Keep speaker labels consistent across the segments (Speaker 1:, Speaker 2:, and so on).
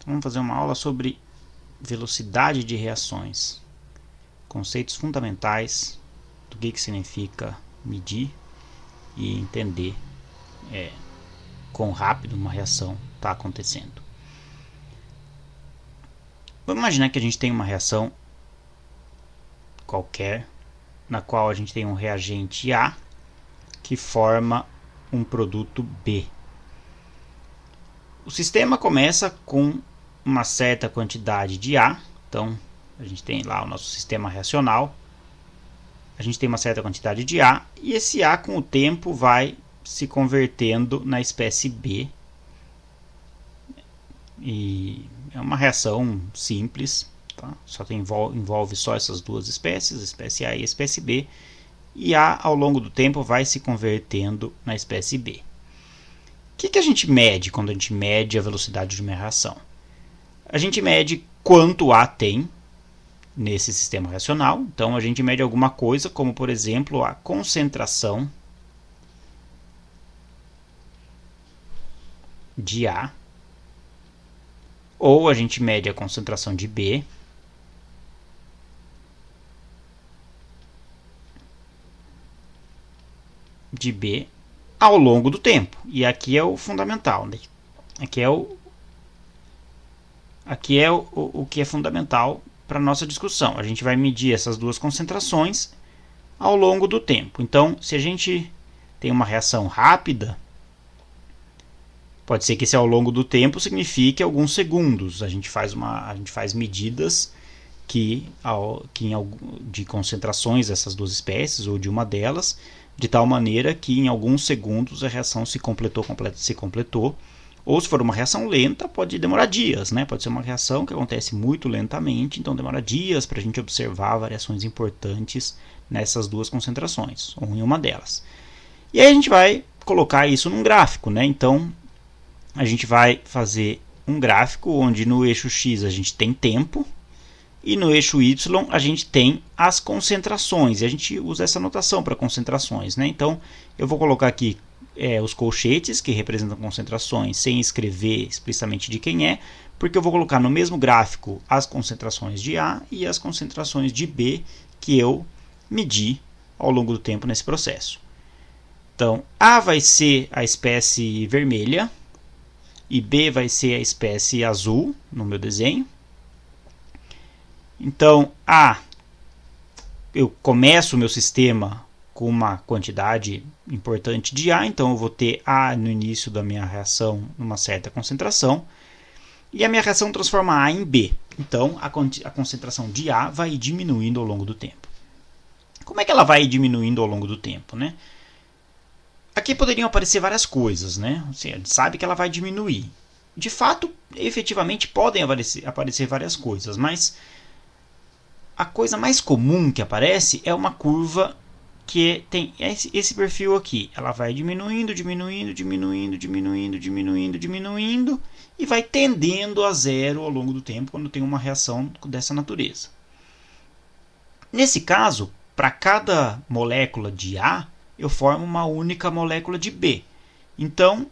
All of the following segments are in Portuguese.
Speaker 1: Vamos fazer uma aula sobre velocidade de reações, conceitos fundamentais do que significa medir e entender quão rápido uma reação está acontecendo. Vamos imaginar que a gente tem uma reação qualquer, na qual a gente tem um reagente A que forma um produto B. O sistema começa com uma certa quantidade de A, então a gente tem lá o nosso sistema reacional, a gente tem uma certa quantidade de A, e esse A com o tempo vai se convertendo na espécie B, e é uma reação simples, tá? Envolve só essas duas espécies, a espécie A e a espécie B, e A ao longo do tempo vai se convertendo na espécie B. O que a gente mede quando a gente mede a velocidade de uma reação? A gente mede quanto A tem nesse sistema reacional. Então a gente mede alguma coisa, como por exemplo a concentração de A, ou a gente mede a concentração de B, ao longo do tempo. E aqui é o fundamental, né? Aqui é o que é fundamental para a nossa discussão. A gente vai medir essas duas concentrações ao longo do tempo. Então, se a gente tem uma reação rápida, pode ser que esse ao longo do tempo signifique alguns segundos. A gente faz medidas de concentrações dessas duas espécies ou de uma delas, de tal maneira que em alguns segundos a reação se completou. Ou se for uma reação lenta, pode demorar dias, né? Pode ser uma reação que acontece muito lentamente, então demora dias para a gente observar variações importantes nessas duas concentrações, ou em uma delas. E aí a gente vai colocar isso num gráfico, né? Então a gente vai fazer um gráfico onde no eixo X a gente tem tempo e no eixo Y a gente tem as concentrações. E a gente usa essa notação para concentrações, né? Então eu vou colocar aqui os colchetes que representam concentrações sem escrever explicitamente de quem é, porque eu vou colocar no mesmo gráfico as concentrações de A e as concentrações de B que eu medi ao longo do tempo nesse processo. Então A vai ser a espécie vermelha e B vai ser a espécie azul no meu desenho. Então eu começo o meu sistema com uma quantidade importante de A, então eu vou ter A no início da minha reação numa certa concentração, e a minha reação transforma A em B. Então a concentração de A vai diminuindo ao longo do tempo. Como é que ela vai diminuindo ao longo do tempo, né? Aqui poderiam aparecer várias coisas, né? Assim, a gente sabe que ela vai diminuir. De fato, efetivamente podem aparecer várias coisas, mas a coisa mais comum que aparece é uma curva que tem esse perfil aqui. Ela vai diminuindo e vai tendendo a zero ao longo do tempo quando tem uma reação dessa natureza. Nesse caso, para cada molécula de A, eu formo uma única molécula de B. Então,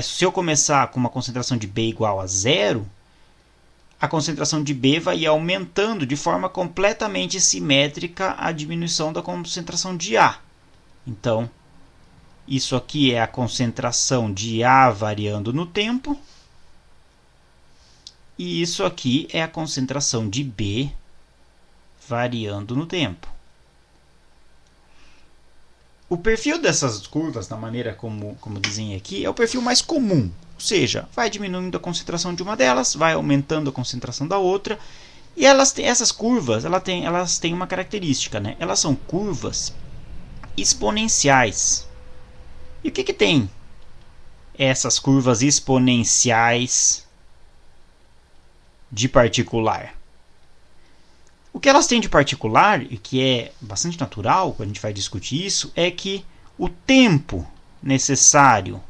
Speaker 1: se eu começar com uma concentração de B igual a zero, a concentração de B vai ir aumentando de forma completamente simétrica à diminuição da concentração de A. Então, isso aqui é a concentração de A variando no tempo. E isso aqui é a concentração de B variando no tempo. O perfil dessas curvas, da maneira como desenhei aqui, é o perfil mais comum. Ou seja, vai diminuindo a concentração de uma delas, vai aumentando a concentração da outra. E essas curvas elas têm uma característica, né? Elas são curvas exponenciais. E o que tem essas curvas exponenciais de particular? O que elas têm de particular, e que é bastante natural quando a gente vai discutir isso, é que o tempo necessário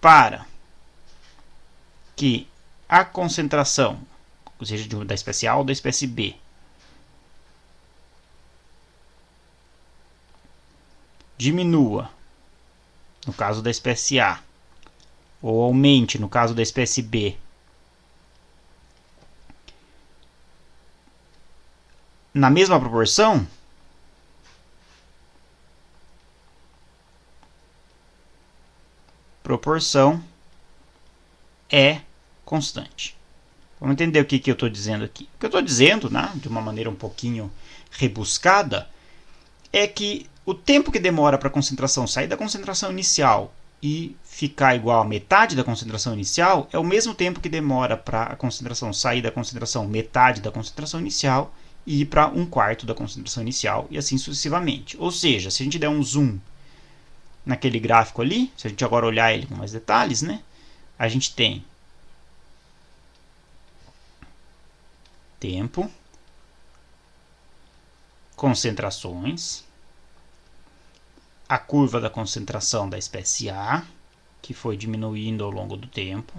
Speaker 1: para que a concentração, ou seja, da espécie A ou da espécie B, diminua, no caso da espécie A, ou aumente, no caso da espécie B, na mesma proporção, proporção é constante. Vamos entender o que eu estou dizendo aqui. O que eu estou dizendo, né, de uma maneira um pouquinho rebuscada, é que o tempo que demora para a concentração sair da concentração inicial e ficar igual a metade da concentração inicial é o mesmo tempo que demora para a concentração sair da concentração metade da concentração inicial e ir para 1/4 da concentração inicial e assim sucessivamente. Ou seja, se a gente der um zoom naquele gráfico ali, se a gente agora olhar ele com mais detalhes, né, a gente tem tempo, concentrações, a curva da concentração da espécie A, que foi diminuindo ao longo do tempo.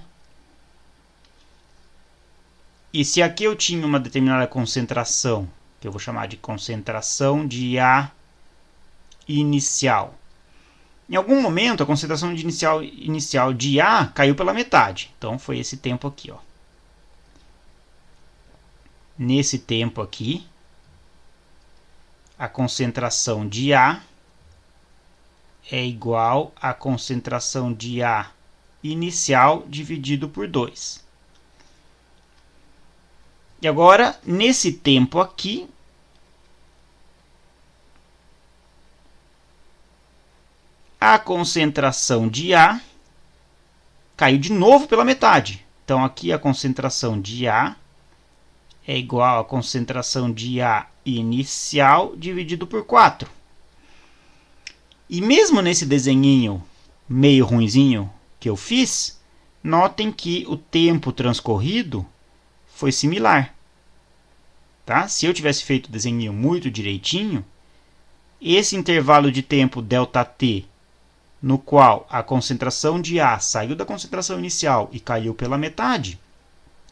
Speaker 1: E se aqui eu tinha uma determinada concentração, que eu vou chamar de concentração de A inicial, em algum momento a concentração inicial de A caiu pela metade. Então foi esse tempo aqui, ó. Nesse tempo aqui, a concentração de A é igual à concentração de A inicial dividido por 2. E agora, nesse tempo aqui, a concentração de A caiu de novo pela metade. Então, aqui a concentração de A é igual à concentração de A inicial dividido por 4. E mesmo nesse desenhinho meio ruinzinho que eu fiz, notem que o tempo transcorrido foi similar. Tá? Se eu tivesse feito o desenhinho muito direitinho, esse intervalo de tempo ΔT, no qual a concentração de A saiu da concentração inicial e caiu pela metade,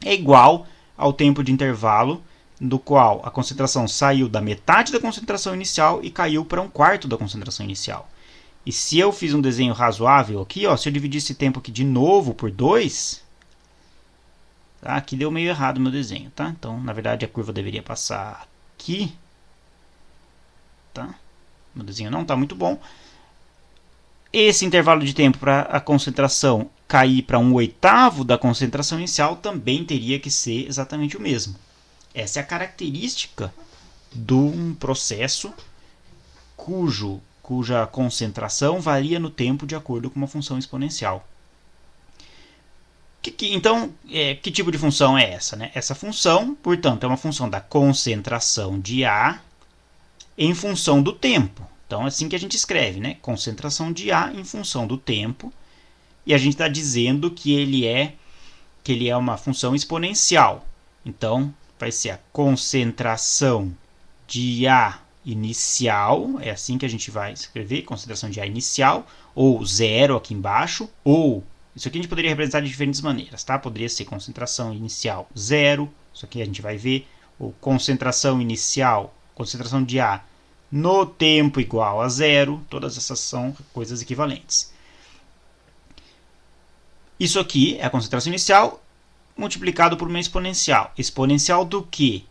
Speaker 1: é igual ao tempo de intervalo do qual a concentração saiu da metade da concentração inicial e caiu para 1/4 da concentração inicial. E se eu fiz um desenho razoável aqui, ó, se eu dividir esse tempo aqui de novo por 2, tá? Aqui deu meio errado o meu desenho, tá? Então, na verdade, a curva deveria passar aqui. Tá? Meu desenho não está muito bom. Esse intervalo de tempo para a concentração cair para 1/8 da concentração inicial também teria que ser exatamente o mesmo. Essa é a característica de um processo cuja concentração varia no tempo de acordo com uma função exponencial. Então, que tipo de função é essa? Né? Essa função, portanto, é uma função da concentração de A em função do tempo. Então, é assim que a gente escreve, né? Concentração de A em função do tempo. E a gente está dizendo que ele é uma função exponencial. Então, vai ser a concentração de A inicial, é assim que a gente vai escrever, concentração de A inicial, ou 0 aqui embaixo, ou, isso aqui a gente poderia representar de diferentes maneiras, tá? Poderia ser concentração inicial 0, isso aqui a gente vai ver, ou concentração inicial, concentração de A no tempo igual a 0, todas essas são coisas equivalentes. Isso aqui é a concentração inicial multiplicado por uma exponencial. Exponencial do quê?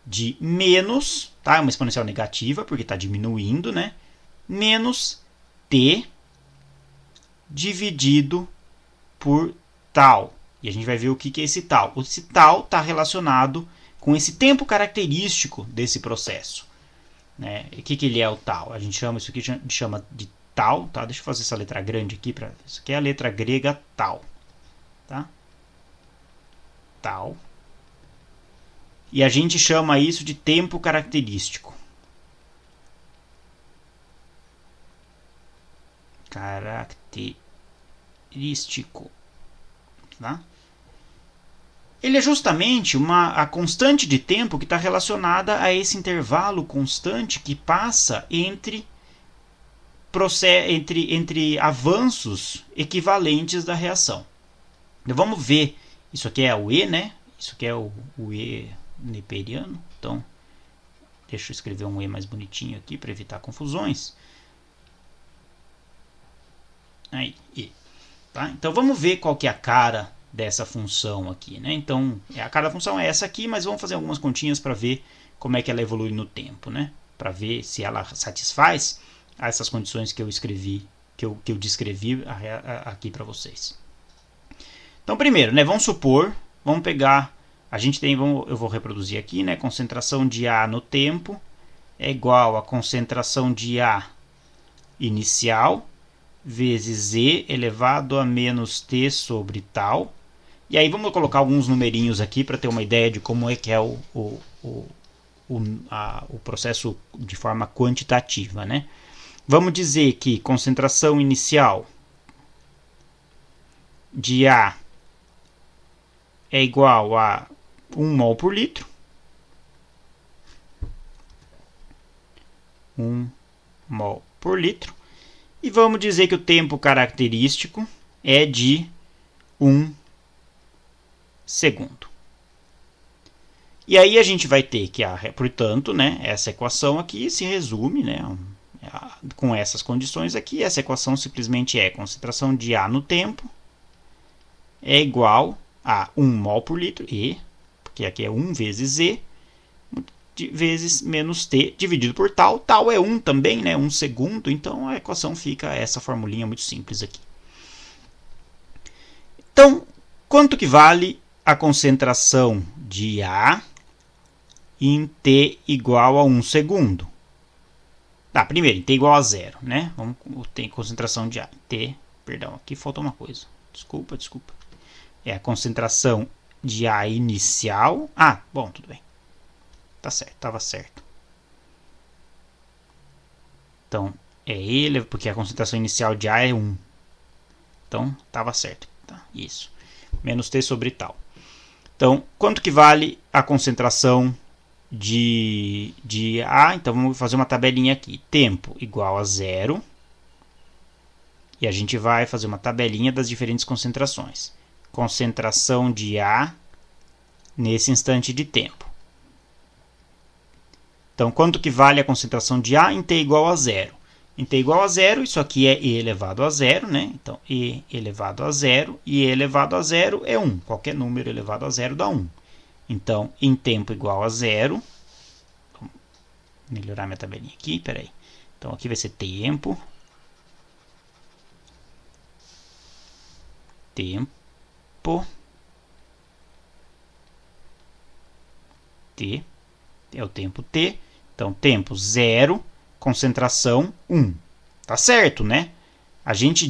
Speaker 1: De menos, tá? É uma exponencial negativa, porque está diminuindo, né? Menos t dividido por tal. E a gente vai ver o que é esse tal. Esse tal está relacionado com esse tempo característico desse processo. Né? O que ele é o tal? A gente chama isso aqui de tal. Tá? Deixa eu fazer essa letra grande aqui. Isso aqui é a letra grega tal. Tá? Tal. E a gente chama isso de tempo característico. Característico. Tá? Ele é justamente a constante de tempo que está relacionada a esse intervalo constante que passa entre avanços equivalentes da reação. Então, vamos ver. Isso aqui é o E, né? Isso aqui é o E neperiano. Então, deixa eu escrever um E mais bonitinho aqui para evitar confusões. Aí, E. Tá? Então vamos ver qual que é a cara dessa função aqui, né? Então a cara da função é essa aqui, mas vamos fazer algumas continhas para ver como é que ela evolui no tempo, né? Para ver se ela satisfaz essas condições que eu escrevi, que eu descrevi aqui para vocês. Então primeiro, né? Vamos supor, vamos pegar, a gente tem, eu vou reproduzir aqui, né? Concentração de A no tempo é igual a concentração de A inicial vezes E elevado a menos T sobre tal. E aí vamos colocar alguns numerinhos aqui para ter uma ideia de como é que é o processo de forma quantitativa, né? Vamos dizer que concentração inicial de A é igual a 1 mol por litro. 1 mol por litro. E vamos dizer que o tempo característico é de 1 segundo. E aí a gente vai ter que, portanto, né, essa equação aqui se resume, né, com essas condições aqui. Essa equação simplesmente é concentração de A no tempo é igual a 1 mol por litro, E, porque aqui é 1 vezes E, vezes menos T dividido por tal. Tal é 1 também, né? 1 segundo. Então a equação fica essa formulinha muito simples aqui. Então, quanto que vale a concentração de A em T igual a 1 segundo? Tá, primeiro, em T igual a 0, né? Vamos ter concentração de A. T, perdão, aqui faltou uma coisa. Desculpa. É a concentração de A inicial. Ah, bom, tudo bem. Tá certo, estava certo. Então, é ele, porque a concentração inicial de A é 1. Então, estava certo. Tá, isso. Menos T sobre tal. Então, quanto que vale a concentração de A? Então, vamos fazer uma tabelinha aqui. Tempo igual a 0. E a gente vai fazer uma tabelinha das diferentes concentrações. Concentração de A nesse instante de tempo. Então, quanto que vale a concentração de A em T igual a 0? Em T igual a 0, isso aqui é E elevado a 0, né? Então, E elevado a 0 e E elevado a 0 é 1. Qualquer número elevado a 0 dá 1. Então, em tempo igual a 0, vou melhorar minha tabelinha aqui, peraí. Então, aqui vai ser tempo. T é o tempo T. Então, tempo 0, concentração 1. Tá certo, né? A gente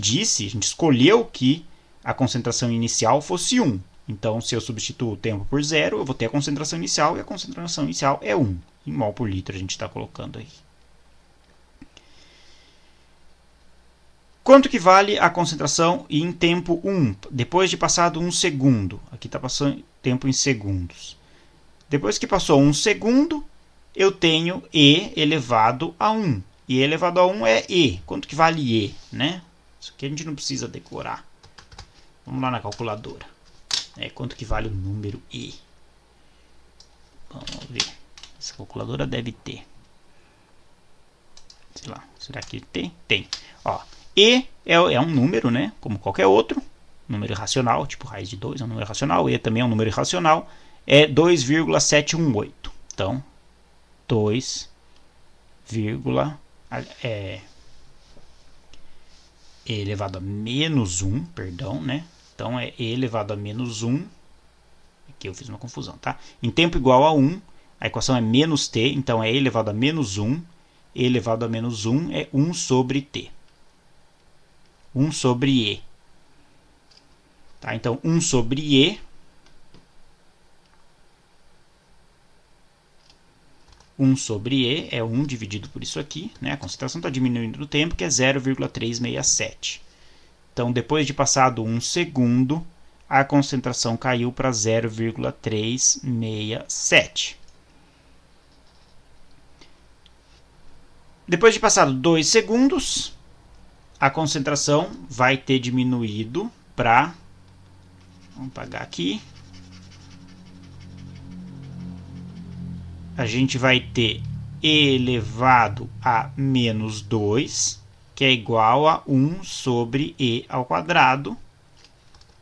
Speaker 1: escolheu que a concentração inicial fosse 1. Então, se eu substituo o tempo por 0, eu vou ter a concentração inicial, e a concentração inicial é 1. Em mol por litro a gente está colocando aí. Quanto que vale a concentração em tempo 1, depois de passado 1 segundo? Aqui está passando tempo em segundos. Depois que passou 1 segundo, eu tenho E elevado a 1. E elevado a 1 é E. Quanto que vale E? Né? Isso aqui a gente não precisa decorar. Vamos lá na calculadora. Quanto que vale o número E? Vamos ver. Essa calculadora deve ter. Sei lá, será que tem? Tem. Ó, E é um número, né? Como qualquer outro. Número irracional, tipo raiz de 2 é um número irracional. E também é um número irracional. É 2,718. Então, 2, E elevado a menos 1, perdão, né? Então, é E elevado a menos 1. Aqui eu fiz uma confusão, tá? Em tempo igual a 1, a equação é menos T, então é E elevado a menos 1. E elevado a menos 1 é 1 sobre T. 1 sobre E. Tá? Então, 1 sobre E. 1 sobre E é 1 dividido por isso aqui. Né? A concentração está diminuindo no tempo, que é 0,367. Então, depois de passado 1 segundo, a concentração caiu para 0,367. Depois de passado 2 segundos, a concentração vai ter diminuído para... Vamos apagar aqui. A gente vai ter E elevado a menos 2, que é igual a 1 sobre e ao quadrado.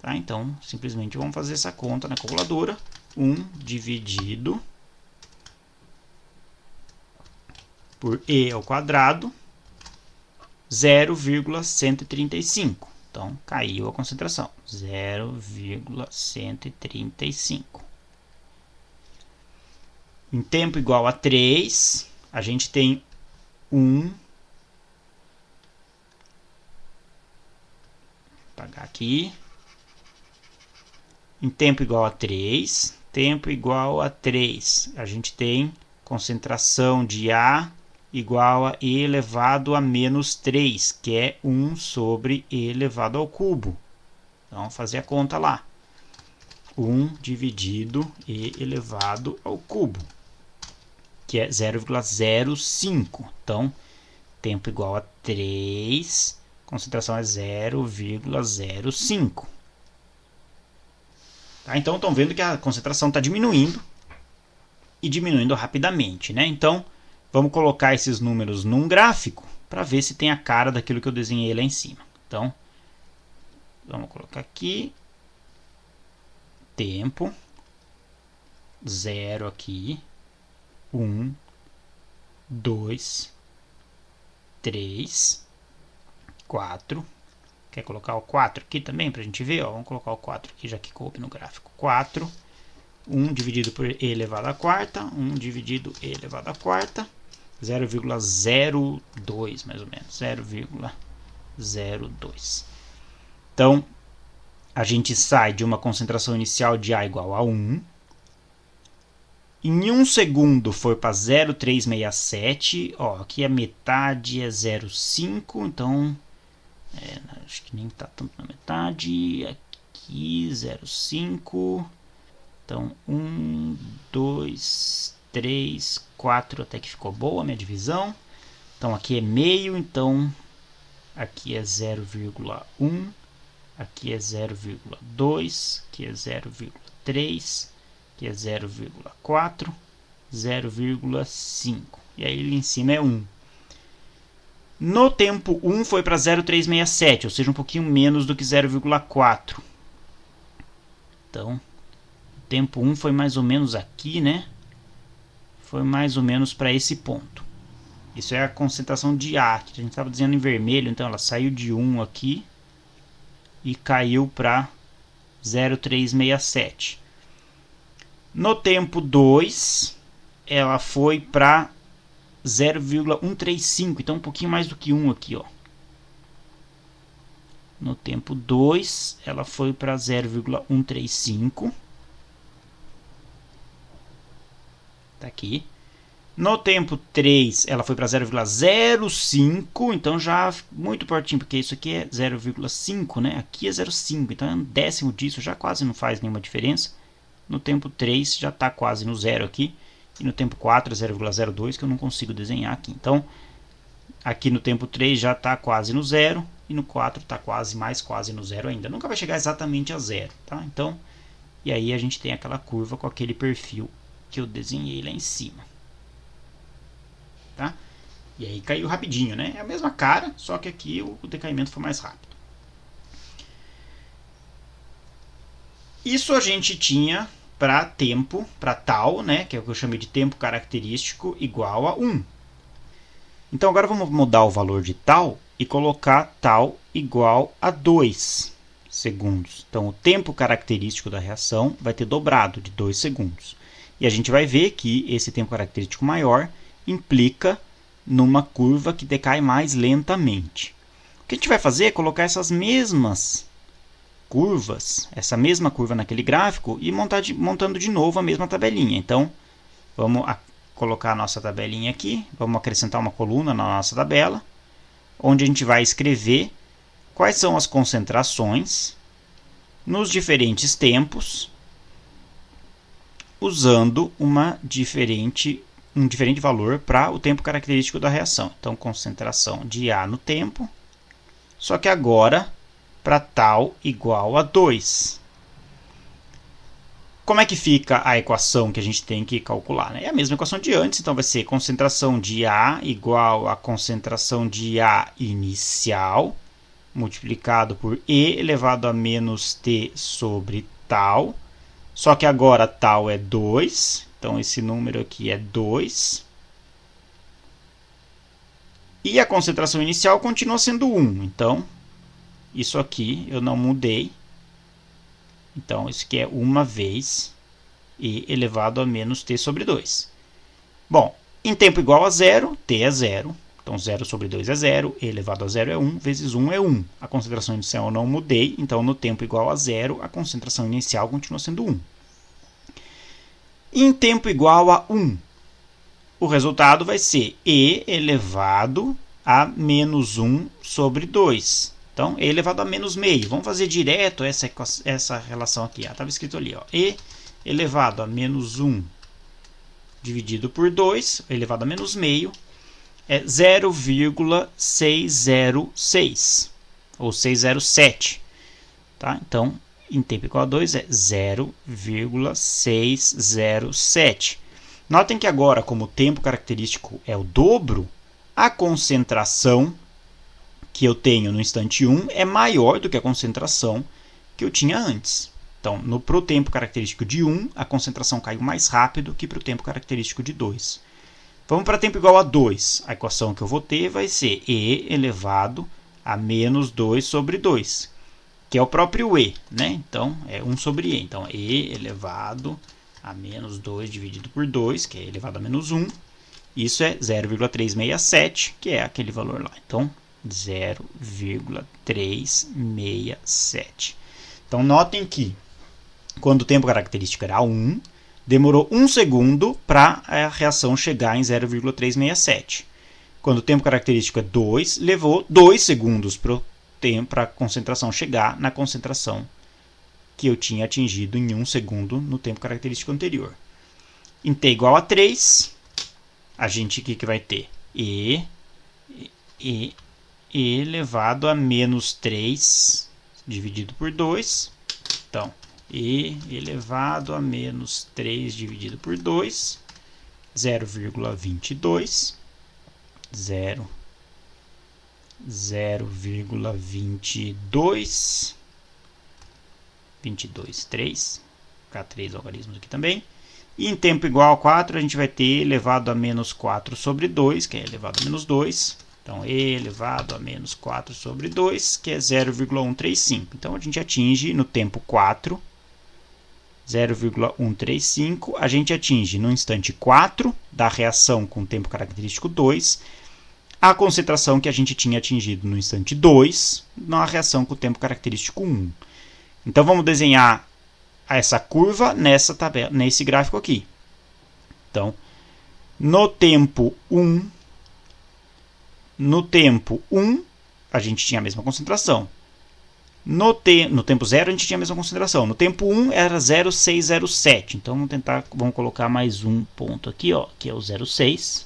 Speaker 1: Tá? Então, simplesmente vamos fazer essa conta na calculadora. 1 dividido por e ao quadrado, 0,135. Então, caiu a concentração, 0,135. Em tempo igual a 3, a gente tem 1. Vou apagar aqui. Em tempo igual a 3, tempo igual a 3, a gente tem concentração de A igual a e elevado a menos 3, que é 1 sobre e elevado ao cubo. Então, vamos fazer a conta lá. 1 dividido e elevado ao cubo, que é 0,05. Então, tempo igual a 3, concentração é 0,05. Tá? Então, estão vendo que a concentração está diminuindo e diminuindo rapidamente, né? Então, vamos colocar esses números num gráfico para ver se tem a cara daquilo que eu desenhei lá em cima. Então, vamos colocar aqui. Tempo. 0 aqui. 1, 2, 3, 4. Quer colocar o 4 aqui também para a gente ver? Ó, vamos colocar o 4 aqui, já que coube no gráfico. 4. 1 dividido por e elevado à quarta. 1 dividido e elevado à quarta. 0,02 mais ou menos. 0,02. Então, a gente sai de uma concentração inicial de A igual a 1. Em 1 segundo foi para 0,367. Ó, aqui a metade é 0,5. Então, acho que nem está tanto na metade. Aqui 0,5. Então, 1, 2, 3, 4. Até que ficou boa a minha divisão. Então, aqui é meio. Então, aqui é 0,1. Aqui é 0,2. Aqui é 0,3. Aqui é 0,4, 0,5. E aí ali em cima é 1. No tempo 1 foi para 0,367, ou seja, um pouquinho menos do que 0,4. Então, o tempo 1 foi mais ou menos aqui, né? Foi mais ou menos para esse ponto. Isso é a concentração de A, que a gente estava dizendo em vermelho. Então, ela saiu de 1 aqui e caiu para 0,367. No tempo 2, ela foi para 0,135, então um pouquinho mais do que 1 aqui, ó. No tempo 2, ela foi para 0,135. Tá aqui. No tempo 3, ela foi para 0,05, então já muito pertinho, porque isso aqui é 0,5, né? Aqui é 0,5, então é um décimo disso, já quase não faz nenhuma diferença. No tempo 3 já está quase no zero aqui. E no tempo 4 é 0,02, que eu não consigo desenhar aqui. Então, aqui no tempo 3 já está quase no zero. E no 4 está quase, mais quase no zero ainda. Nunca vai chegar exatamente a zero. Tá? Então, e aí a gente tem aquela curva com aquele perfil que eu desenhei lá em cima. Tá? E aí caiu rapidinho, né? É a mesma cara, só que aqui o decaimento foi mais rápido. Isso a gente tinha para tempo, para tal, né, que é o que eu chamei de tempo característico igual a 1. Então agora vamos mudar o valor de tal e colocar tal igual a 2 segundos. Então o tempo característico da reação vai ter dobrado de 2 segundos. E a gente vai ver que esse tempo característico maior implica numa curva que decai mais lentamente. O que a gente vai fazer é colocar essas mesmas curvas, essa mesma curva naquele gráfico e montando de novo a mesma tabelinha. Então, vamos colocar a nossa tabelinha aqui, vamos acrescentar uma coluna na nossa tabela, onde a gente vai escrever quais são as concentrações nos diferentes tempos, usando um diferente valor para o tempo característico da reação. Então, concentração de A no tempo, só que agora para tal igual a 2. Como é que fica a equação que a gente tem que calcular? Né? É a mesma equação de antes, então vai ser concentração de A igual a concentração de A inicial, multiplicado por E elevado a menos T sobre tal. Só que agora tal é 2, então esse número aqui é 2. E a concentração inicial continua sendo 1, então isso aqui eu não mudei. Então, isso aqui é 1 vez E elevado a menos T sobre 2. Bom, em tempo igual a zero, T é 0. Então, 0 sobre 2 é 0. E elevado a 0 é 1, vezes 1 é 1. A concentração inicial eu não mudei. Então, no tempo igual a 0, a concentração inicial continua sendo 1. Em tempo igual a 1, o resultado vai ser E elevado a menos 1 sobre 2. Então, E elevado a menos meio. Vamos fazer direto essa relação aqui. Estava escrito ali. Ó. E elevado a menos 1 dividido por 2, elevado a menos meio, é 0,606. Ou 607. Tá? Então, em tempo igual a 2 é 0,607. Notem que agora, como o tempo característico é o dobro, a concentração que eu tenho no instante 1 é maior do que a concentração que eu tinha antes. Então, para o tempo característico de 1, a concentração caiu mais rápido que para o tempo característico de 2. Vamos para tempo igual a 2. A equação que eu vou ter vai ser E elevado a menos 2 sobre 2, que é o próprio E, né? Então, é 1 sobre E. Então, E elevado a menos 2 dividido por 2, que é elevado a menos 1. Isso é 0,367, que é aquele valor lá. Então, 0,367. Então, notem que quando o tempo característico era 1, demorou 1 segundo para a reação chegar em 0,367. Quando o tempo característico é 2, levou 2 segundos para a concentração chegar na concentração que eu tinha atingido em 1 segundo no tempo característico anterior. Em t igual a 3, a gente aqui que vai ter E elevado a menos 3 dividido por 2. Então, E elevado a menos 3 dividido por 2, 0,22, 0,22, 3, ficar 3 algarismos aqui também. E em tempo igual a 4, a gente vai ter elevado a menos 4 sobre 2, que é elevado a menos 2. Então, E elevado a menos 4 sobre 2, que é 0,135. Então, a gente atinge no tempo 4, 0,135. A gente atinge no instante 4 da reação com o tempo característico 2, a concentração que a gente tinha atingido no instante 2, na reação com o tempo característico 1. Então, vamos desenhar essa curva nessa tabela, nesse gráfico aqui. Então, no tempo 1, a gente tinha a mesma concentração. No tempo 0, a gente tinha a mesma concentração. No tempo 1, era 0,607. Então, vamos colocar mais um ponto aqui, ó, que é o 0,6.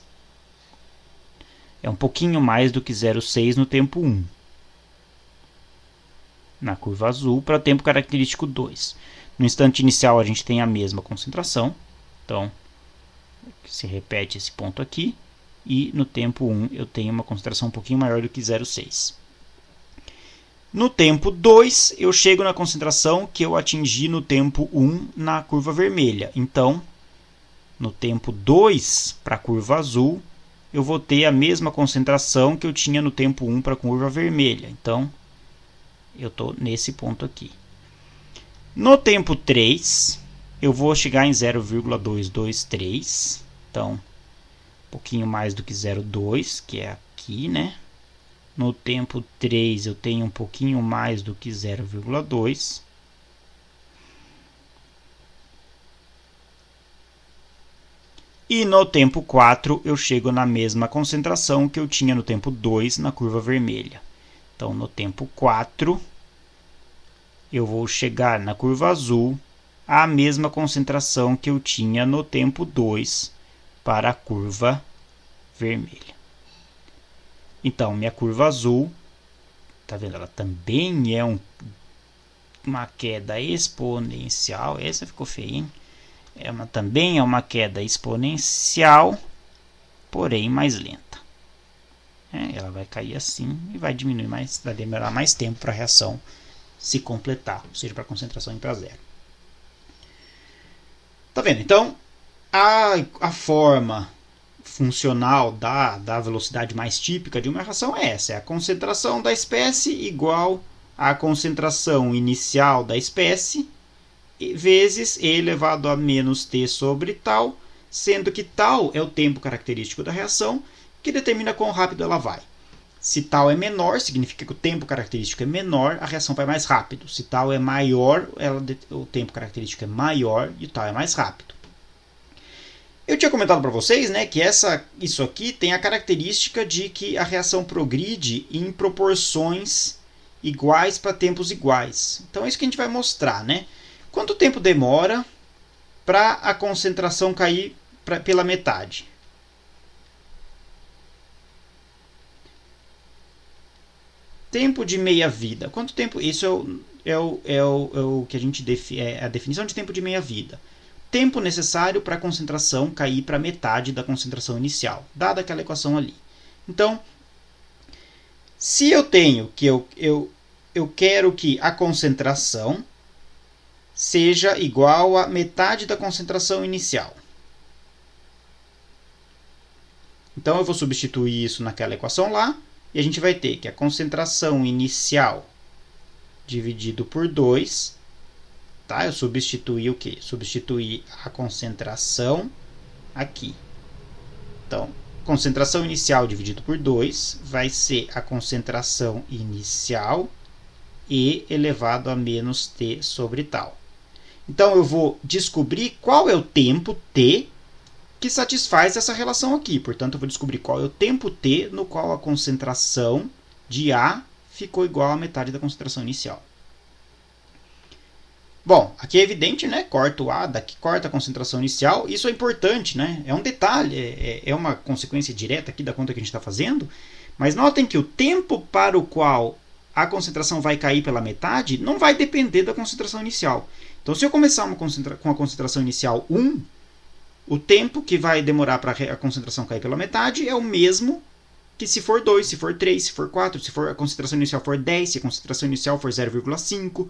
Speaker 1: É um pouquinho mais do que 0,6 no tempo 1. Na curva azul, para o tempo característico 2. No instante inicial, a gente tem a mesma concentração. Então, se repete esse ponto aqui. E no tempo 1, eu tenho uma concentração um pouquinho maior do que 0,6. No tempo 2, eu chego na concentração que eu atingi no tempo 1 na curva vermelha. Então, no tempo 2, para a curva azul, eu vou ter a mesma concentração que eu tinha no tempo 1 para a curva vermelha. Então, eu estou nesse ponto aqui. No tempo 3, eu vou chegar em 0,223. Então, um pouquinho mais do que 0,2, que é aqui, né? No tempo 3, eu tenho um pouquinho mais do que 0,2. E no tempo 4, eu chego na mesma concentração que eu tinha no tempo 2 na curva vermelha. Então, no tempo 4, eu vou chegar na curva azul à mesma concentração que eu tinha no tempo 2 para a curva vermelha. Então, minha curva azul, tá vendo? Ela também é um uma queda exponencial. Essa ficou feia, hein? Também é uma queda exponencial, porém mais lenta. Ela vai cair assim e vai diminuir mais, vai demorar mais tempo para a reação se completar, ou seja, para a concentração ir para zero. Tá vendo? Então, a forma funcional da velocidade mais típica de uma reação é essa: é a concentração da espécie igual à concentração inicial da espécie vezes e elevado a menos t sobre tal, sendo que tal é o tempo característico da reação, que determina quão rápido ela vai. Se tal é menor, significa que o tempo característico é menor, a reação vai mais rápido. Se tal é maior, o tempo característico é maior e tal é mais rápido. Eu tinha comentado para vocês, né, que isso aqui tem a característica de que a reação progride em proporções iguais para tempos iguais. Então é isso que a gente vai mostrar, né? Quanto tempo demora para a concentração cair pela metade? Tempo de meia-vida. Quanto tempo? Isso é o que a gente é a definição de tempo de meia-vida. Tempo necessário para a concentração cair para metade da concentração inicial, dada aquela equação ali. Então, se eu tenho que eu quero que a concentração seja igual a metade da concentração inicial. Então eu vou substituir isso naquela equação lá, e a gente vai ter que a concentração inicial dividido por 2, tá? Eu substituí o quê? Substituí a concentração aqui. Então, concentração inicial dividido por 2 vai ser a concentração inicial e elevado a menos t sobre tal. Então, eu vou descobrir qual é o tempo t que satisfaz essa relação aqui. Portanto, eu vou descobrir qual é o tempo t no qual a concentração de A ficou igual à metade da concentração inicial. Bom, aqui é evidente, né? Corta o A, daqui corta a concentração inicial. Isso é importante, né? É um detalhe, é uma consequência direta aqui da conta que a gente está fazendo. Mas notem que o tempo para o qual a concentração vai cair pela metade não vai depender da concentração inicial. Então, se eu começar com a concentração inicial 1, o tempo que vai demorar para a concentração cair pela metade é o mesmo que se for 2, se for 3, se for 4, se a concentração inicial for 10, se a concentração inicial for 0,5.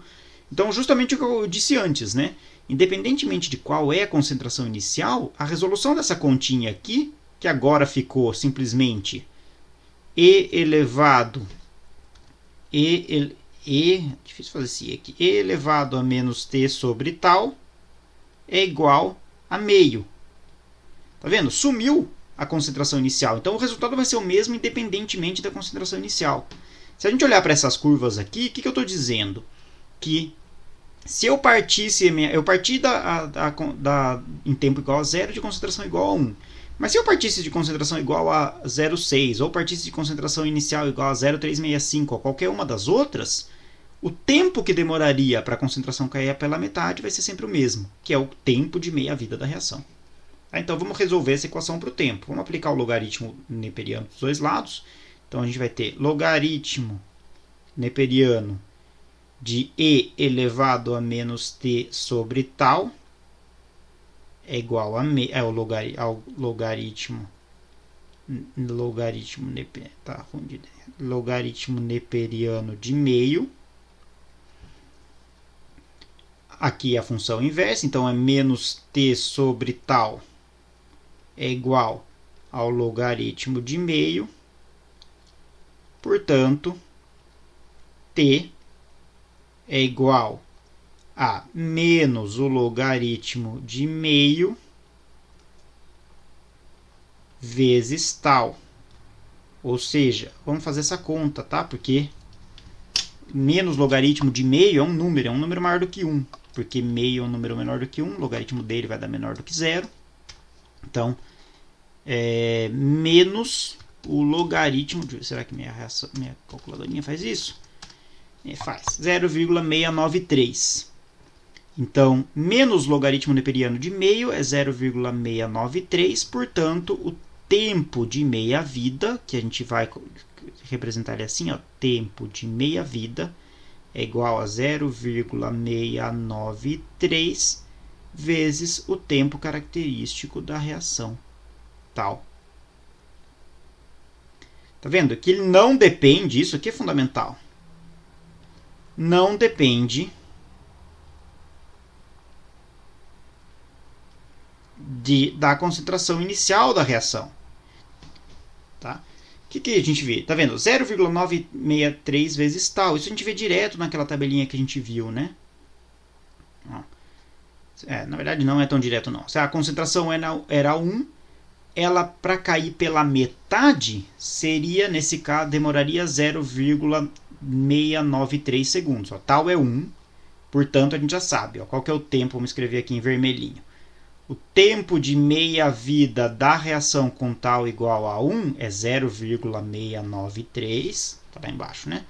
Speaker 1: Então, justamente o que eu disse antes, né? Independentemente de qual é a concentração inicial, a resolução dessa continha aqui, que agora ficou simplesmente E elevado difícil fazer esse aqui, E elevado a menos t sobre tal, é igual a meio. Tá vendo? Sumiu a concentração inicial. Então, o resultado vai ser o mesmo independentemente da concentração inicial. Se a gente olhar para essas curvas aqui, o que eu estou dizendo? Que se eu partisse, eu parti em tempo igual a 0 de concentração igual a 1. Mas se eu partisse de concentração igual a 0,6 ou partisse de concentração inicial igual a 0,365 ou qualquer uma das outras, o tempo que demoraria para a concentração cair pela metade vai ser sempre o mesmo, que é o tempo de meia-vida da reação. Então vamos resolver essa equação para o tempo. Vamos aplicar o logaritmo neperiano dos dois lados. Então a gente vai ter logaritmo neperiano de E elevado a menos t sobre tal é igual ao logaritmo neperiano de meio. Aqui é a função inversa, então é menos t sobre tal é igual ao logaritmo de meio. Portanto, t é igual a menos o logaritmo de meio vezes tal. Ou seja, vamos fazer essa conta, tá? Porque menos logaritmo de meio é um número maior do que 1. Porque meio é um número menor do que 1, o logaritmo dele vai dar menor do que 0. Então, menos o logaritmo de... Será que minha calculadorinha faz isso? Faz. 0,693. Então, menos logaritmo neperiano de meio é 0,693. Portanto, o tempo de meia-vida, que a gente vai representar ele assim, ó, tempo de meia-vida, é igual a 0,693 vezes o tempo característico da reação tal. Tá vendo? Que ele não depende, isso aqui é fundamental, não depende da concentração inicial da reação. Tá? O que a gente vê? Tá vendo? 0,963 vezes tal. Isso a gente vê direto naquela tabelinha que a gente viu, né? Na verdade não é tão direto não. Se a concentração era 1, ela para cair pela metade seria, nesse caso, demoraria 0,693 segundos. Ó, tal é 1, portanto a gente já sabe. Ó, qual que é o tempo? Vamos escrever aqui em vermelhinho. O tempo de meia-vida da reação com tal igual a 1 é 0,693. Está lá embaixo, né?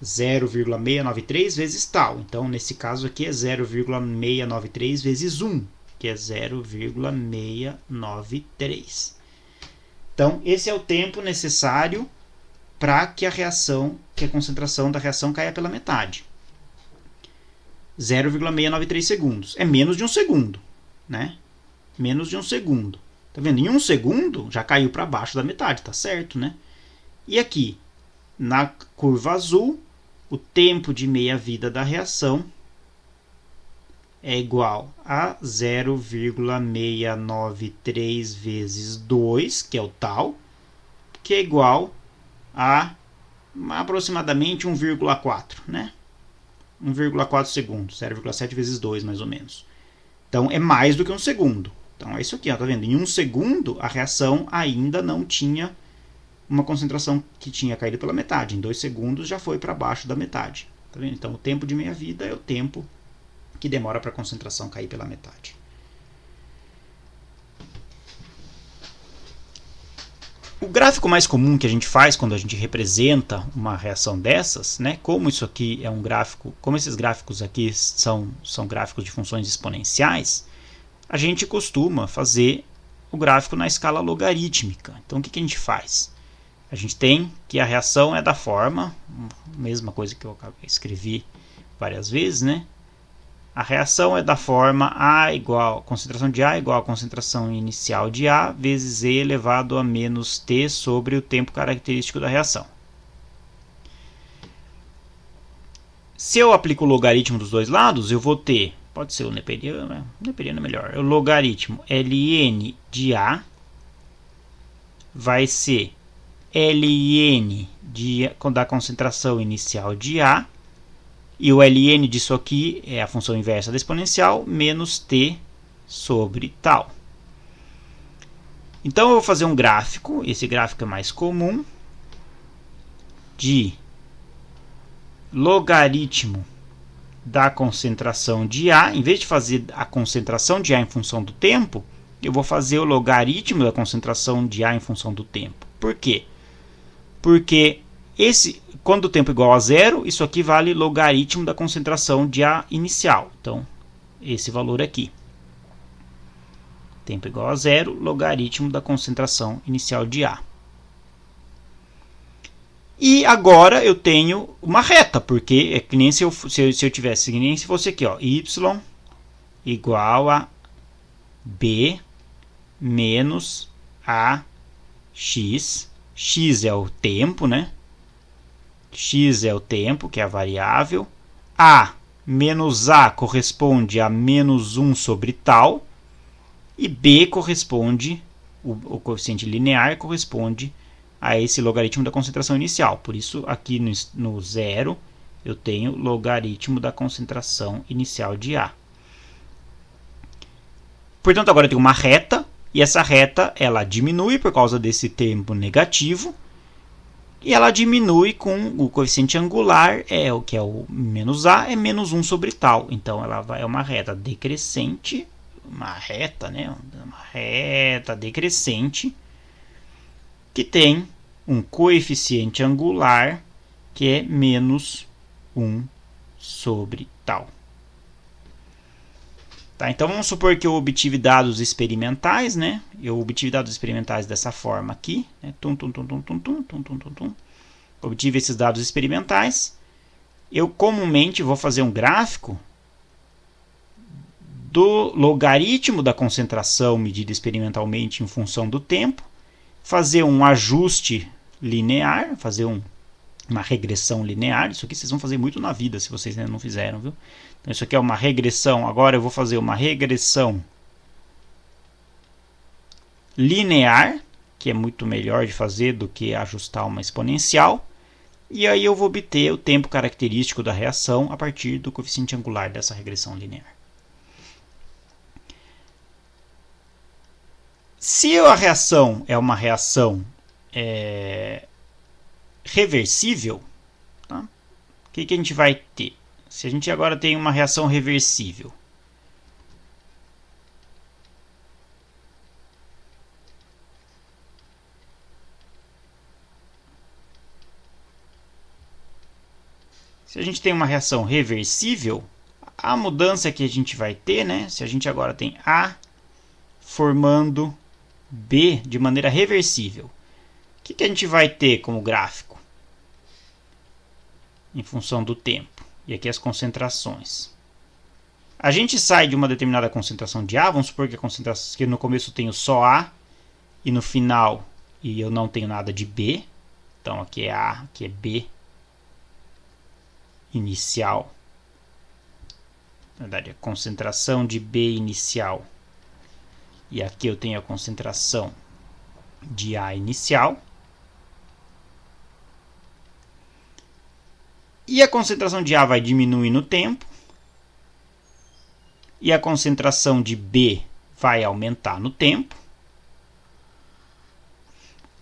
Speaker 1: 0,693 vezes tal. Então, nesse caso aqui é 0,693 vezes 1, que é 0,693. Então, esse é o tempo necessário para que a concentração da reação caia pela metade. 0,693 segundos. É menos de um segundo, né? Menos de um segundo. Tá vendo? Em um segundo já caiu para baixo da metade, tá certo, né? E aqui, na curva azul, o tempo de meia-vida da reação é igual a 0,693 vezes 2, que é o tal, que é igual a aproximadamente 1,4, né? 1,4 segundos, 0,7 vezes 2, mais ou menos. Então, é mais do que um segundo. Então, é isso aqui, ó, tá vendo? Em um segundo, a reação ainda não tinha uma concentração que tinha caído pela metade. Em 2 segundos já foi para baixo da metade. Tá vendo? Então, o tempo de meia-vida é o tempo que demora para a concentração cair pela metade. O gráfico mais comum que a gente faz quando a gente representa uma reação dessas, né, como isso aqui é um gráfico, como esses gráficos aqui são gráficos de funções exponenciais, a gente costuma fazer o gráfico na escala logarítmica. Então, o que a gente faz? A gente tem que a reação é da forma, mesma coisa que eu escrevi várias vezes, né? A reação é da forma concentração de A igual a concentração inicial de A vezes E elevado a menos T sobre o tempo característico da reação. Se eu aplico o logaritmo dos dois lados, eu vou ter, pode ser o neperiano, né? O neperiano é melhor, o logaritmo ln de A vai ser ln da concentração inicial de A, e o ln disso aqui é a função inversa da exponencial, menos t sobre tal. Então eu vou fazer um gráfico, esse gráfico é mais comum, de logaritmo da concentração de A. Em vez de fazer a concentração de A em função do tempo, eu vou fazer o logaritmo da concentração de A em função do tempo. Por quê? Porque quando o tempo é igual a zero, isso aqui vale logaritmo da concentração de A inicial. Então, esse valor aqui. Tempo igual a zero, logaritmo da concentração inicial de A. E agora eu tenho uma reta, porque é que nem se eu tivesse, que nem se fosse aqui, ó, y igual a b menos ax. X é o tempo, né? X é o tempo, que é a variável. A menos A corresponde a menos 1 sobre tal. E B corresponde, o coeficiente linear corresponde a esse logaritmo da concentração inicial. Por isso, aqui no zero, eu tenho logaritmo da concentração inicial de A. Portanto, agora eu tenho uma reta. E essa reta, ela diminui por causa desse tempo negativo. E ela diminui com o coeficiente angular, o que é o menos A, é menos 1 sobre tal. Então, ela é uma reta decrescente, uma reta decrescente, que tem um coeficiente angular que é menos 1 sobre tal. Tá, então vamos supor que eu obtive dados experimentais, né? Eu obtive dados experimentais dessa forma aqui, né? Obtive esses dados experimentais. eu comumente vou fazer um gráfico do logaritmo da concentração medida experimentalmente em função do tempo, fazer um ajuste linear, fazer uma regressão linear. Isso aqui vocês vão fazer muito na vida se vocês ainda não fizeram, viu? Então isso aqui é uma regressão. Agora eu vou fazer uma regressão linear, que é muito melhor de fazer do que ajustar uma exponencial. E aí eu vou obter o tempo característico da reação a partir do coeficiente angular dessa regressão linear. Se a reação é uma reação reversível, tá? O que a gente vai ter? Se a gente agora tem uma reação reversível, a mudança que a gente vai ter, né? Se a gente agora tem A formando B de maneira reversível, o que a gente vai ter como gráfico? Em função do tempo. E aqui as concentrações. A gente sai de uma determinada concentração de A, vamos supor que no começo eu tenho só A, e no final e eu não tenho nada de B. Então aqui é A, aqui é B inicial. Na verdade, a concentração de B inicial. E aqui eu tenho a concentração de A inicial. E a concentração de A vai diminuir no tempo. E a concentração de B vai aumentar no tempo.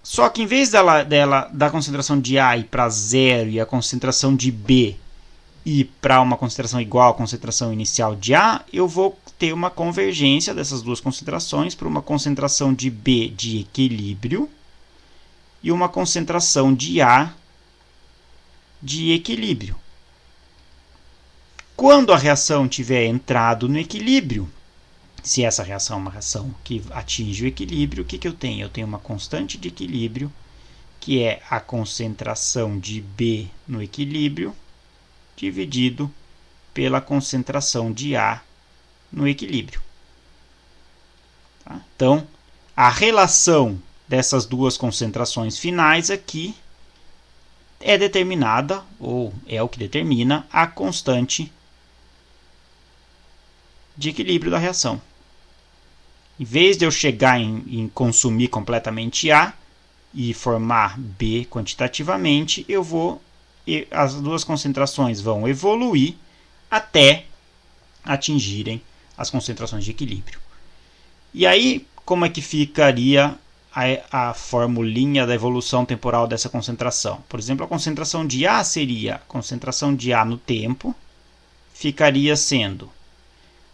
Speaker 1: Só que em vez da concentração de A ir para zero e a concentração de B ir para uma concentração igual à concentração inicial de A, eu vou ter uma convergência dessas duas concentrações para uma concentração de B de equilíbrio e uma concentração de A de equilíbrio. Quando a reação tiver entrado no equilíbrio, se essa reação é uma reação que atinge o equilíbrio, o que eu tenho? Eu tenho uma constante de equilíbrio, que é a concentração de B no equilíbrio, dividido pela concentração de A no equilíbrio. Tá? Então, a relação dessas duas concentrações finais aqui é determinada, ou é o que determina, a constante de equilíbrio da reação. Em vez de eu chegar em consumir completamente A e formar B quantitativamente, as duas concentrações vão evoluir até atingirem as concentrações de equilíbrio. E aí, como é que ficaria a formulinha da evolução temporal dessa concentração? Por exemplo, a concentração de A seria a concentração de A no tempo, ficaria sendo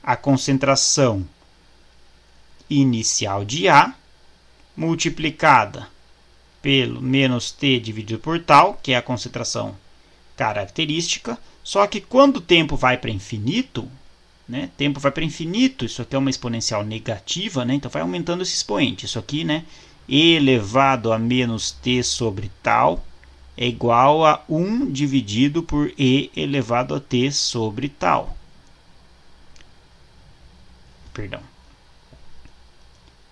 Speaker 1: a concentração inicial de A multiplicada pelo menos T dividido por tal, que é a concentração característica. Só que quando o tempo vai para infinito, né, tempo vai para infinito, isso aqui é uma exponencial negativa, né, então vai aumentando esse expoente. Isso aqui, né, e elevado a menos T sobre tal é igual a 1 dividido por E elevado a T sobre tal. Perdão.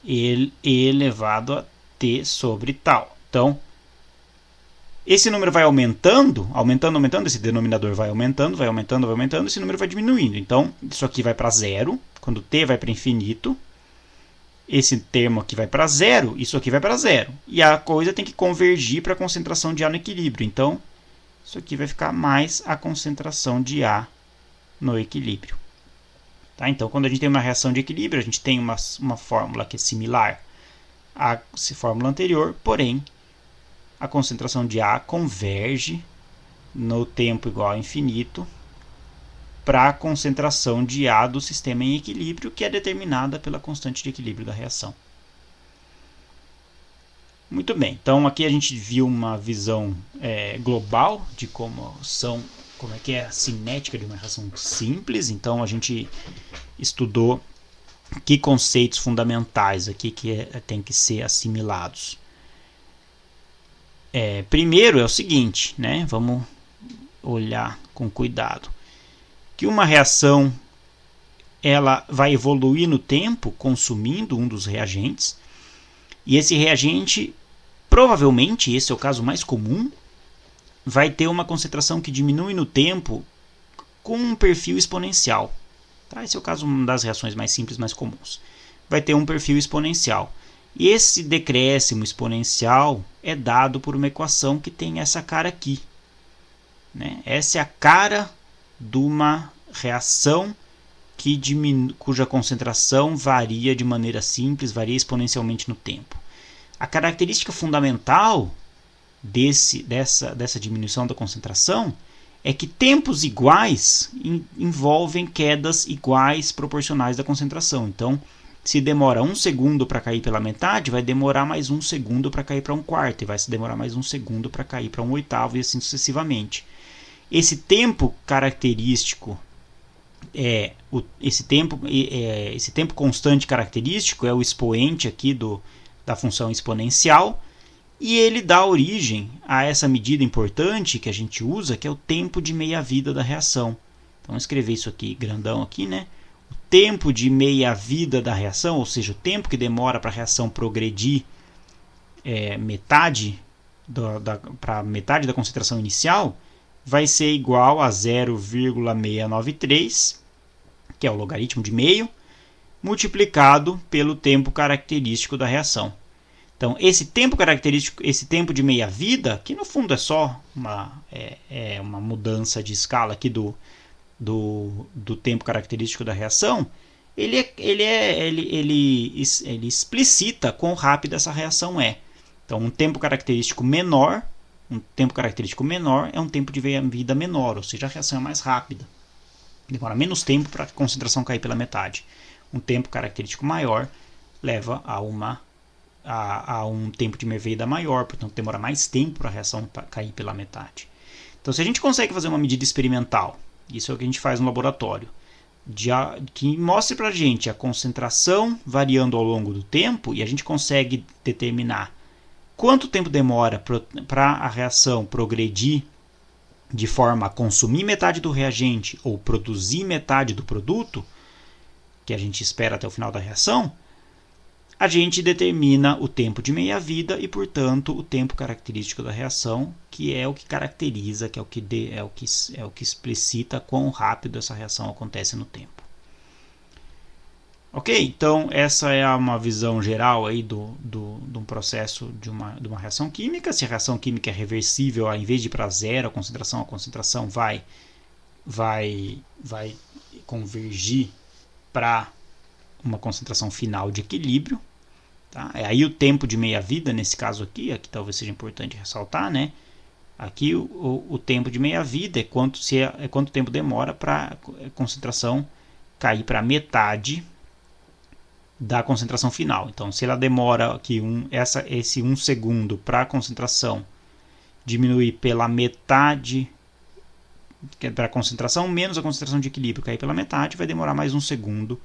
Speaker 1: E elevado a T sobre tal. Então, esse número vai aumentando, esse denominador vai aumentando, esse número vai diminuindo. Então, isso aqui vai para zero, quando T vai para infinito, esse termo aqui vai para zero, isso aqui vai para zero. E a coisa tem que convergir para a concentração de A no equilíbrio. Então, isso aqui vai ficar mais a concentração de A no equilíbrio. Tá? Então, quando a gente tem uma reação de equilíbrio, a gente tem uma fórmula que é similar à fórmula anterior, porém, a concentração de A converge no tempo igual a infinito para a concentração de A do sistema em equilíbrio, que é determinada pela constante de equilíbrio da reação. Muito bem, então aqui a gente viu uma visão global de como é que é a cinética de uma reação simples. Então a gente estudou que conceitos fundamentais aqui que tem que ser assimilados. Primeiro é o seguinte, né? Vamos olhar com cuidado que uma reação ela vai evoluir no tempo consumindo um dos reagentes, e esse reagente, provavelmente, esse é o caso mais comum, vai ter uma concentração que diminui no tempo com um perfil exponencial. Tá? Esse é o caso das reações mais simples, mais comuns. Vai ter um perfil exponencial. E esse decréscimo exponencial é dado por uma equação que tem essa cara aqui. Né? Essa é a cara de uma reação cuja concentração varia de maneira simples, varia exponencialmente no tempo. A característica fundamental dessa diminuição da concentração é que tempos iguais envolvem quedas iguais proporcionais da concentração. Então, se demora 1 segundo para cair pela metade, vai demorar mais 1 segundo para cair para 1/4, e vai se demorar mais 1 segundo para cair para 1/8, e assim sucessivamente. Esse tempo característico esse tempo constante característico é o expoente aqui da função exponencial, e ele dá origem a essa medida importante que a gente usa, que é o tempo de meia-vida da reação. Então, vou escrever isso aqui grandão aqui, né? O tempo de meia-vida da reação, ou seja, o tempo que demora para a reação progredir para metade da concentração inicial, vai ser igual a 0,693, que é o logaritmo de meio, multiplicado pelo tempo característico da reação. Então, esse tempo característico, esse tempo de meia-vida, que no fundo é só uma mudança de escala aqui do tempo característico da reação, ele explicita quão rápida essa reação é. Então, um tempo característico menor é um tempo de meia-vida menor, ou seja, a reação é mais rápida. Demora menos tempo para a concentração cair pela metade. Um tempo característico maior leva a um tempo de meia-vida maior, portanto demora mais tempo para a reação cair pela metade. Então, se a gente consegue fazer uma medida experimental, isso é o que a gente faz no laboratório, que mostre para a gente a concentração variando ao longo do tempo, e a gente consegue determinar quanto tempo demora para a reação progredir de forma a consumir metade do reagente ou produzir metade do produto, que a gente espera até o final da reação, a gente determina o tempo de meia-vida e, portanto, o tempo característico da reação, que é o que caracteriza, que é o que explicita quão rápido essa reação acontece no tempo. Ok, então essa é uma visão geral aí de um processo de uma reação química. Se a reação química é reversível, ao invés de ir para zero a concentração vai convergir para uma concentração final de equilíbrio. Tá? Aí o tempo de meia-vida, nesse caso aqui talvez seja importante ressaltar, né? Aqui o tempo de meia-vida é quanto tempo demora para a concentração cair para metade da concentração final. Então, se ela demora aqui esse 1 segundo para a concentração diminuir pela metade, que é para a concentração menos a concentração de equilíbrio cair pela metade, vai demorar mais 1 segundo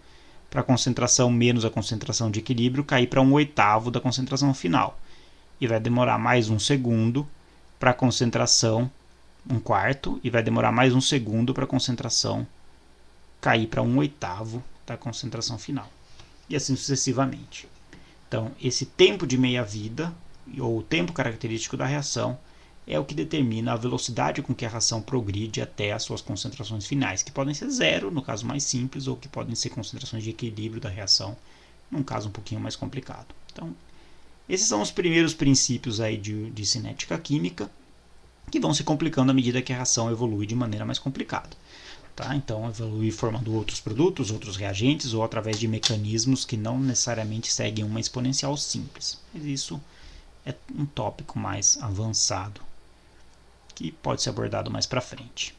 Speaker 1: para a concentração menos a concentração de equilíbrio cair para 1/8 da concentração final. E vai demorar mais 1 segundo para a concentração 1/4, e vai demorar mais 1 segundo para a concentração cair para 1/8 da concentração final. E assim sucessivamente. Então, esse tempo de meia-vida, ou o tempo característico da reação, é o que determina a velocidade com que a reação progride até as suas concentrações finais, que podem ser zero, no caso mais simples, ou que podem ser concentrações de equilíbrio da reação, num caso um pouquinho mais complicado. Então, esses são os primeiros princípios aí de cinética química, que vão se complicando à medida que a reação evolui de maneira mais complicada. Tá? Então, evolui formando outros produtos, outros reagentes, ou através de mecanismos que não necessariamente seguem uma exponencial simples. Mas isso é um tópico mais avançado, que pode ser abordado mais para frente.